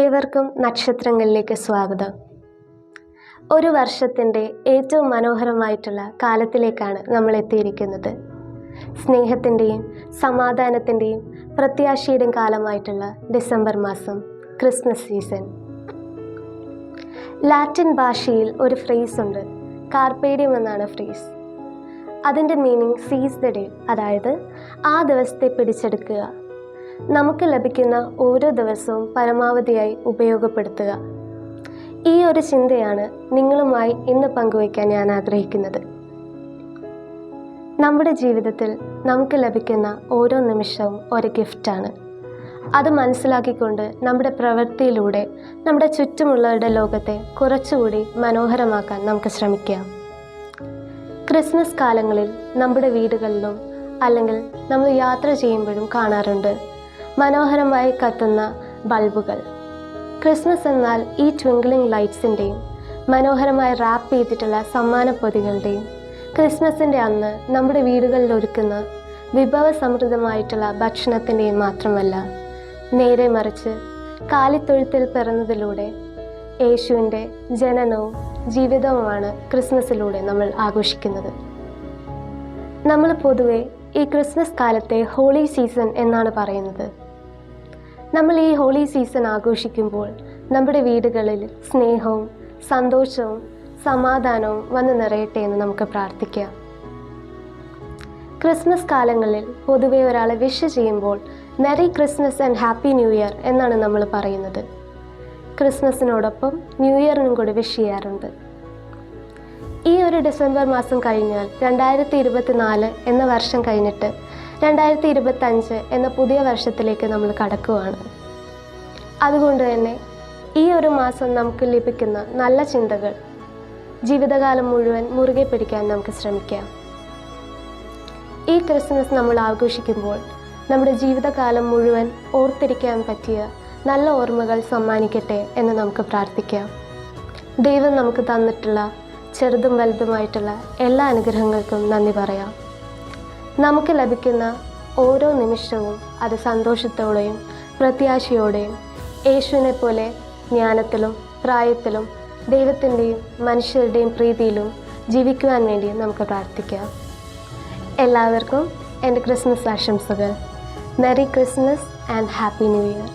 ഏവർക്കും നക്ഷത്രങ്ങളിലേക്ക് സ്വാഗതം. ഒരു വർഷത്തിൻ്റെ ഏറ്റവും മനോഹരമായിട്ടുള്ള കാലത്തിലേക്കാണ് നമ്മൾ എത്തിയിരിക്കുന്നത്. സ്നേഹത്തിൻ്റെയും സമാധാനത്തിൻ്റെയും പ്രത്യാശയുടെയും കാലമായിട്ടുള്ള ഡിസംബർ മാസം, ക്രിസ്മസ് സീസൺ. ലാറ്റിൻ ഭാഷയിൽ ഒരു ഫ്രേസ് ഉണ്ട്, കാർപേഡിയം എന്നാണ് ഫ്രേസ്. അതിൻ്റെ മീനിങ് സീസ് ദ ഡേ, അതായത് ആ ദിവസത്തെ പിടിച്ചെടുക്കുക. നമുക്ക് ലഭിക്കുന്ന ഓരോ ദിവസവും പരമാവധിയായി ഉപയോഗപ്പെടുത്തുക. ഈ ഒരു ചിന്തയാണ് നിങ്ങളുമായി ഇന്ന് പങ്കുവയ്ക്കാൻ ഞാൻ ആഗ്രഹിക്കുന്നത്. നമ്മുടെ ജീവിതത്തിൽ നമുക്ക് ലഭിക്കുന്ന ഓരോ നിമിഷവും ഒരു ഗിഫ്റ്റാണ്. അത് മനസ്സിലാക്കിക്കൊണ്ട് നമ്മുടെ പ്രവൃത്തിയിലൂടെ നമ്മുടെ ചുറ്റുമുള്ളവരുടെ ലോകത്തെ കുറച്ചുകൂടി മനോഹരമാക്കാൻ നമുക്ക് ശ്രമിക്കാം. ക്രിസ്മസ് കാലങ്ങളിൽ നമ്മുടെ വീടുകളിലും അല്ലെങ്കിൽ നമ്മൾ യാത്ര ചെയ്യുമ്പോഴും കാണാറുണ്ട് മനോഹരമായി കത്തുന്ന ബൾബുകൾ. ക്രിസ്മസ് എന്നാൽ ഈ ട്വിങ്ക്ലിംഗ് ലൈറ്റ്സിൻ്റെയും മനോഹരമായി റാപ്പ് ചെയ്തിട്ടുള്ള സമ്മാനപ്പൊതികളുടെയും ക്രിസ്മസിൻ്റെ അന്ന് നമ്മുടെ വീടുകളിൽ ഒരുക്കുന്ന വിഭവസമൃദ്ധമായിട്ടുള്ള ഭക്ഷണത്തിൻ്റെയും മാത്രമല്ല, നേരെ മറിച്ച് കാലിത്തൊഴുത്തിൽ പിറന്നതിലൂടെ യേശുവിൻ്റെ ജനനവും ജീവിതവുമാണ് ക്രിസ്മസിലൂടെ നമ്മൾ ആഘോഷിക്കുന്നത്. നമ്മൾ പൊതുവെ ഈ ക്രിസ്മസ് കാലത്തെ ഹോളി സീസൺ എന്നാണ് പറയുന്നത്. നമ്മൾ ഈ ഹോളി സീസൺ ആഘോഷിക്കുമ്പോൾ നമ്മുടെ വീടുകളിൽ സ്നേഹവും സന്തോഷവും സമാധാനവും വന്നു നിറയട്ടെ എന്ന് നമുക്ക് പ്രാർത്ഥിക്കാം. ക്രിസ്മസ് കാലങ്ങളിൽ പൊതുവെ ഒരാളെ വിഷ് ചെയ്യുമ്പോൾ merry Christmas and happy new year എന്നാണ് നമ്മൾ പറയുന്നത്. ക്രിസ്മസിനോടൊപ്പം ന്യൂ ഇയറിനും കൂടി വിഷ് ചെയ്യാറുണ്ട്. ഈ ഒരു ഡിസംബർ മാസം കഴിഞ്ഞാൽ 2024 എന്ന വർഷം കഴിഞ്ഞിട്ട് 2025 എന്ന പുതിയ വർഷത്തിലേക്ക് നമ്മൾ കടക്കുകയാണ്. അതുകൊണ്ട് തന്നെ ഈ ഒരു മാസം നമുക്ക് ലഭിക്കുന്ന നല്ല ചിന്തകൾ ജീവിതകാലം മുഴുവൻ മുറുകെ പിടിക്കാൻ നമുക്ക് ശ്രമിക്കാം. ഈ ക്രിസ്മസ് നമ്മൾ ആഘോഷിക്കുമ്പോൾ നമ്മുടെ ജീവിതകാലം മുഴുവൻ ഓർത്തിരിക്കാൻ പറ്റിയ നല്ല ഓർമ്മകൾ സമ്മാനിക്കട്ടെ എന്ന് നമുക്ക് പ്രാർത്ഥിക്കാം. ദൈവം നമുക്ക് തന്നിട്ടുള്ള ചെറുതും വലുതുമായിട്ടുള്ള എല്ലാ അനുഗ്രഹങ്ങൾക്കും നന്ദി പറയാം. നമുക്ക് ലഭിക്കുന്ന ഓരോ നിമിഷവും അത് സന്തോഷത്തോടെയും പ്രത്യാശയോടെയും യേശുവിനെ പോലെ ജ്ഞാനത്തിലും പ്രായത്തിലും ദൈവത്തിൻ്റെയും മനുഷ്യരുടെയും പ്രീതിയിലും ജീവിക്കുവാൻ വേണ്ടി നമുക്ക് പ്രാർത്ഥിക്കാം. എല്ലാവർക്കും എൻ്റെ ക്രിസ്മസ് ആശംസകൾ. Merry Christmas and happy new year.